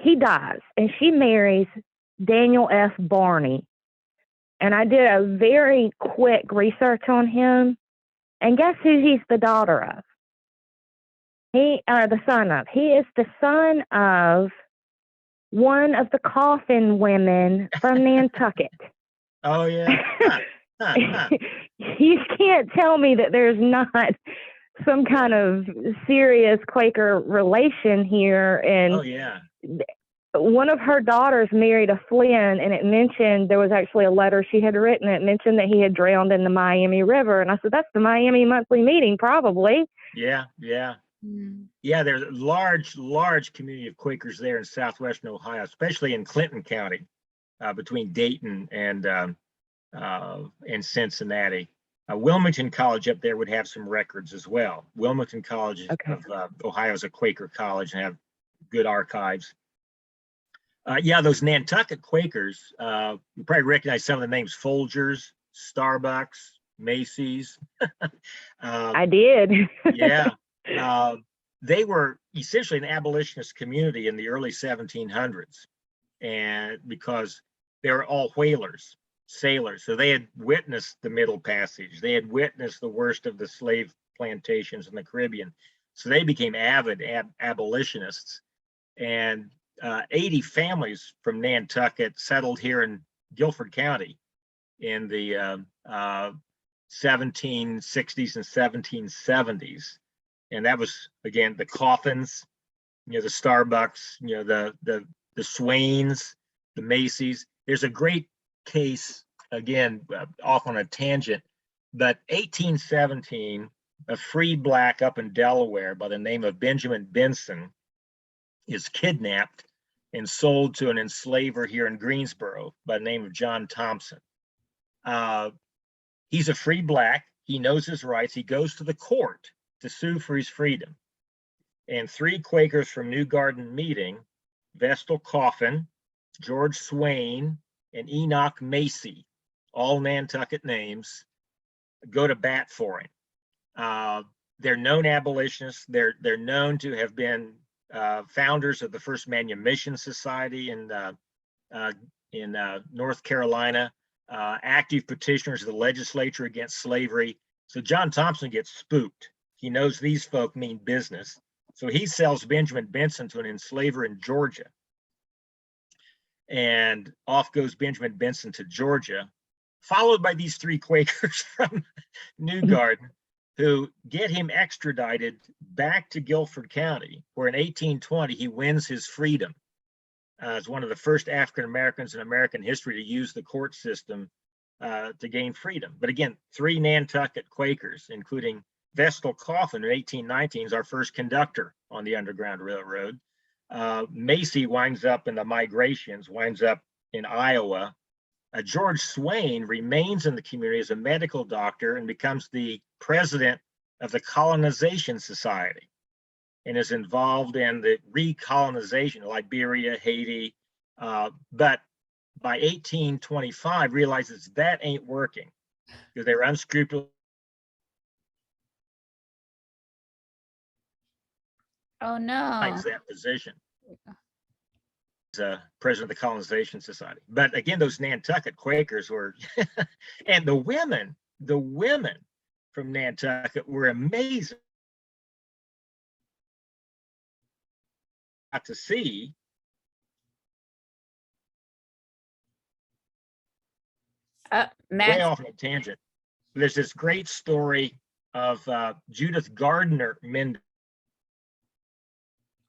he dies, and she marries Daniel F. Barney. And I did a very quick research on him, and guess who he's the daughter of? The son of. He is the son of one of the coffin women from Nantucket. Oh, yeah. You can't tell me that there's not some kind of serious Quaker relation here. And oh, yeah. One of her daughters married a Flynn, and it mentioned, there was actually a letter she had written, it mentioned that he had drowned in the Miami River. And I said, that's the Miami Monthly Meeting, probably. Yeah. Yeah, there's a large community of Quakers there in southwestern Ohio, especially in Clinton County, between Dayton and Cincinnati. Wilmington College up there would have some records as well. Wilmington College of Ohio is a Quaker college and have good archives. Yeah, those Nantucket Quakers, you probably recognize some of the names: Folgers, Starbucks, Macy's. I did. Yeah. They were essentially an abolitionist community in the early 1700s, and because they were all whalers, sailors, so they had witnessed the Middle Passage, they had witnessed the worst of the slave plantations in the Caribbean, so they became avid abolitionists. And 80 families from Nantucket settled here in Guilford County in the 1760s and 1770s. And that was, again, the coffins, the Starbucks, the Swains, the Macy's. There's a great case, again, off on a tangent, but 1817, a free black up in Delaware by the name of Benjamin Benson is kidnapped and sold to an enslaver here in Greensboro by the name of John Thompson. He's a free black. He knows his rights. He goes to the court to sue for his freedom. And 3 Quakers from New Garden Meeting, Vestal Coffin, George Swain, and Enoch Macy, all Nantucket names, go to bat for him. They're known abolitionists. They're known to have been founders of the first Manumission Society in North Carolina, active petitioners of the legislature against slavery. So John Thompson gets spooked. He knows these folk mean business. So he sells Benjamin Benson to an enslaver in Georgia. And off goes Benjamin Benson to Georgia, followed by these 3 Quakers from New Garden, who get him extradited back to Guilford County, where in 1820 he wins his freedom as one of the first African Americans in American history to use the court system to gain freedom. But again, 3 Nantucket Quakers, including Vestal Coffin in 1819 is our first conductor on the Underground Railroad. Macy winds up in the migrations, winds up in Iowa. George Swain remains in the community as a medical doctor and becomes the president of the Colonization Society and is involved in the recolonization of Liberia, Haiti. But by 1825 realizes that ain't working because they're unscrupulous. Oh no. That position. President of the Colonization Society. But again, those Nantucket Quakers were, and the women from Nantucket were amazing. Got to see. Way off on a tangent. There's this great story of Judith Gardner Mendel.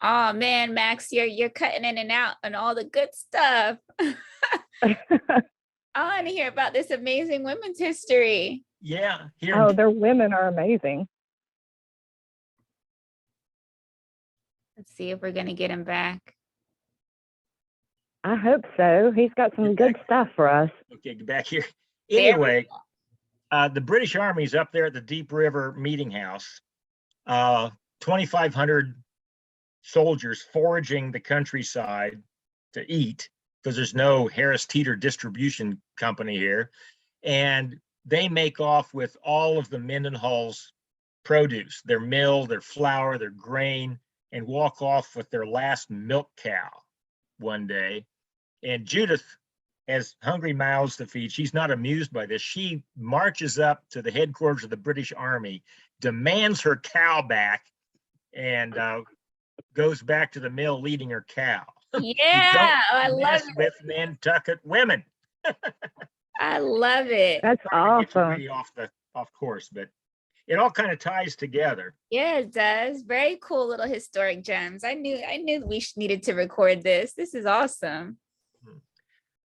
Oh man, Max, you're cutting in and out on all the good stuff. I want to hear about this amazing women's history. Yeah. Their women are amazing. Let's see if we're gonna get him back. I hope so. He's got some good stuff for us. Okay, get back here. Anyway, the British Army's up there at the Deep River Meeting House. 2,500 soldiers foraging the countryside to eat because there's no Harris Teeter distribution company here. And they make off with all of the Mendenhall's produce, their mill, their flour, their grain, and walk off with their last milk cow one day. And Judith has hungry mouths to feed. She's not amused by this. She marches up to the headquarters of the British Army, demands her cow back, and goes back to the mill leading her cow. Yeah, I love it. With Nantucket women. I love it. That's awesome. Off course, but it all kind of ties together. Yeah, it does. Very cool little historic gems. I knew we needed to record this. This is awesome.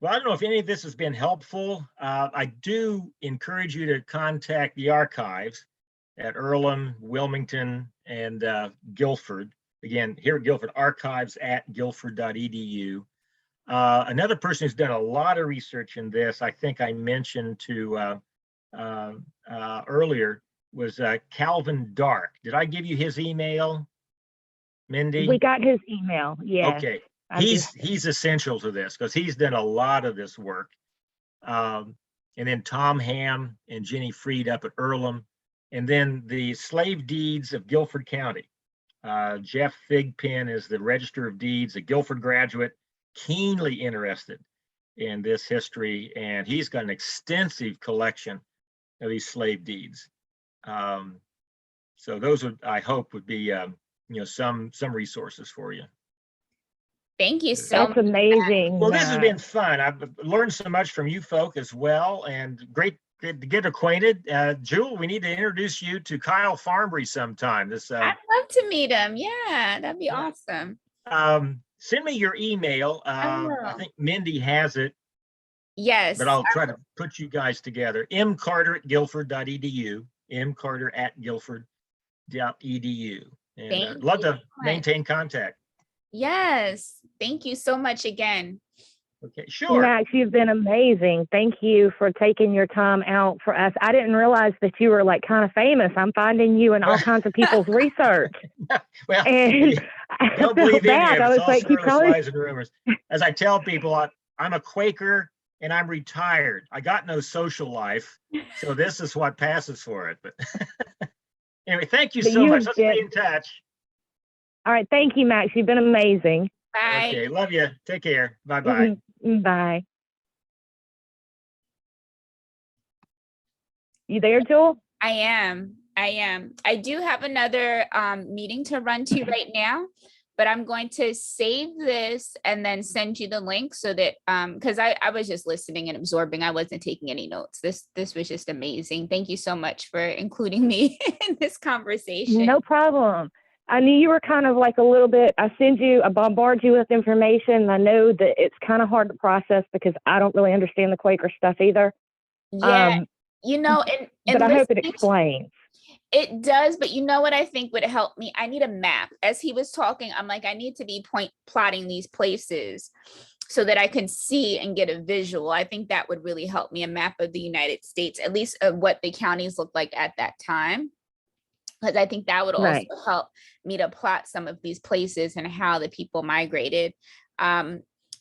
Well, I don't know if any of this has been helpful. I do encourage you to contact the archives at Earlham, Wilmington, and Guilford. Again, here at Guilford, archives@guilford.edu. Another person who's done a lot of research in this, I think I mentioned to earlier, was Calvin Dark. Did I give you his email, Mindy? We got his email, yeah. Okay, he's essential to this because he's done a lot of this work. And then Tom Ham and Jenny Freed up at Earlham. And then the slave deeds of Guilford County. Jeff Thigpen is the Register of Deeds, a Guilford graduate, keenly interested in this history, and he's got an extensive collection of these slave deeds. So those would, I hope, would be some resources for you. Thank you so much. That's amazing. Well, this has been fun. I've learned so much from you folk as well, and great to get acquainted. Jewel, we need to introduce you to Kyle Farmbry sometime. I'd love to meet him. Yeah, that'd be awesome. Send me your email. I think Mindy has it. Yes. But I'll try to put you guys together. mcarter@guilford.edu. mcarter@guilford.edu. And I'd love to maintain contact. Yes. Thank you so much again. Okay, sure. Max, you've been amazing. Thank you for taking your time out for us. I didn't realize that you were like kind of famous. I'm finding you in all kinds of people's research. Well, and don't believe bad. I was like, you probably lies and rumors. As I tell people, I'm a Quaker and I'm retired. I got no social life, so this is what passes for it. But anyway, thank you so much. Let's stay in touch. All right, thank you, Max. You've been amazing. Bye. Okay, love you. Take care. Bye-bye. Bye. You there, Jewel? I am. I do have another meeting to run to right now, but I'm going to save this and then send you the link so that because I was just listening and absorbing. I wasn't taking any notes. This was just amazing. Thank you so much for including me in this conversation. No problem. I knew you were kind of like a little bit, I bombard you with information. I know that it's kind of hard to process because I don't really understand the Quaker stuff either. Yeah, but I hope it explains. It does, but you know what I think would help me? I need a map. As he was talking, I'm like, I need to be plotting these places so that I can see and get a visual. I think that would really help me, a map of the United States, at least of what the counties looked like at that time. Because I think that would also help me to plot some of these places and how the people migrated.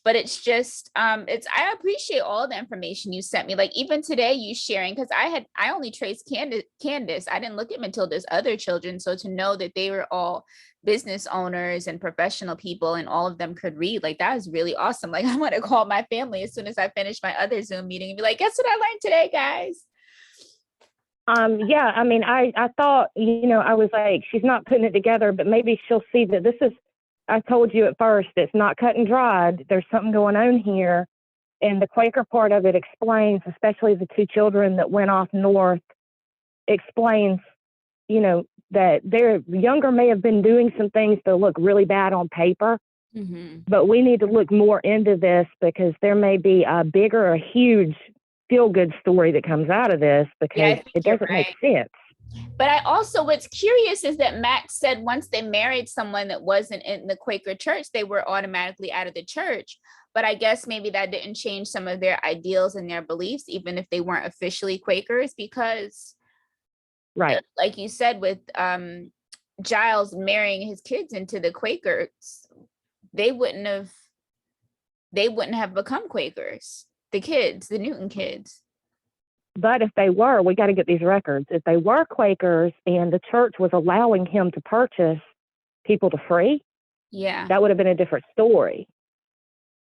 but it's just I appreciate all the information you sent me. Like even today you sharing, because I only traced Candace. I didn't look at Matilda's other children. So to know that they were all business owners and professional people and all of them could read, like that is really awesome. Like I want to call my family as soon as I finish my other Zoom meeting and be like, guess what I learned today, guys? Yeah, I mean, I thought, I was like, she's not putting it together, but maybe she'll see that this is, I told you at first, it's not cut and dried. There's something going on here. And the Quaker part of it explains, especially the two children that went off north, explains, that their younger may have been doing some things that look really bad on paper. Mm-hmm. But we need to look more into this because there may be a huge feel-good story that comes out of this because it doesn't make sense. But I also, what's curious is that Max said once they married someone that wasn't in the Quaker church, they were automatically out of the church. But I guess maybe that didn't change some of their ideals and their beliefs, even if they weren't officially Quakers, because right, like you said, with Giles marrying his kids into the Quakers, they wouldn't have become Quakers. The kids, the Newton kids. But if they were, we got to get these records. If they were Quakers and the church was allowing him to purchase people to free, that would have been a different story.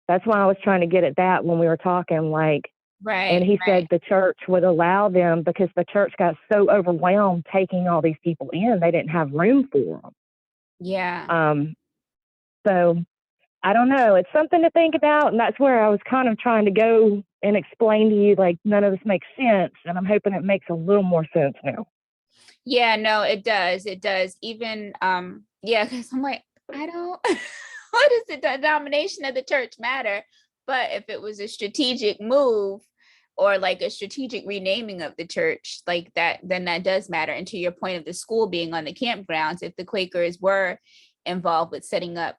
That's why I was trying to get at that when we were talking, like, and he said the church would allow them because the church got so overwhelmed taking all these people in, they didn't have room for them. Yeah. So I don't know. It's something to think about. And that's where I was kind of trying to go and explain to you, like, none of this makes sense. And I'm hoping it makes a little more sense now. Yeah, no, it does. It does. Even, because I'm like, I don't, what does the denomination of the church matter? But if it was a strategic move or like a strategic renaming of the church like that, then that does matter. And to your point of the school being on the campgrounds, if the Quakers were involved with setting up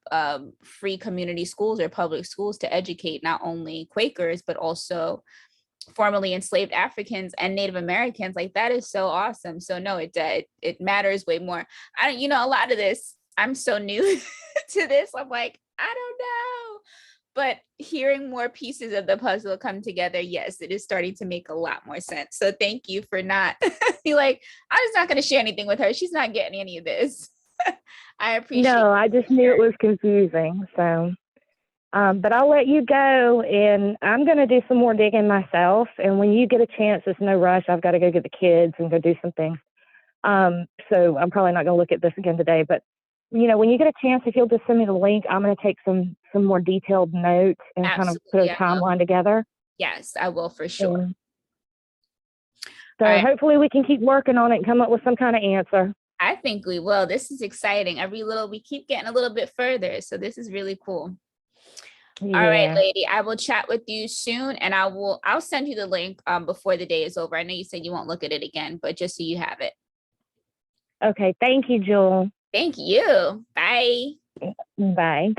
free community schools or public schools to educate not only Quakers, but also formerly enslaved Africans and Native Americans, like that is so awesome. So no, it matters way more. I don't, a lot of this, I'm so new to this. I'm like, I don't know. But hearing more pieces of the puzzle come together, yes, it is starting to make a lot more sense. So thank you for not be like, I'm just not going to share anything with her. She's not getting any of this. I appreciate it. No, I just knew it was confusing. So, but I'll let you go and I'm going to do some more digging myself. And when you get a chance, it's no rush. I've got to go get the kids and go do some things. So I'm probably not going to look at this again today, but when you get a chance, if you'll just send me the link, I'm going to take some more detailed notes and kind of put a timeline together. Yes, I will for sure. So hopefully we can keep working on it and come up with some kind of answer. I think we will. This is exciting. We keep getting a little bit further. So this is really cool. Yeah. All right, lady, I will chat with you soon and I'll send you the link before the day is over. I know you said you won't look at it again, but just so you have it. Okay. Thank you, Jewel. Thank you. Bye. Bye.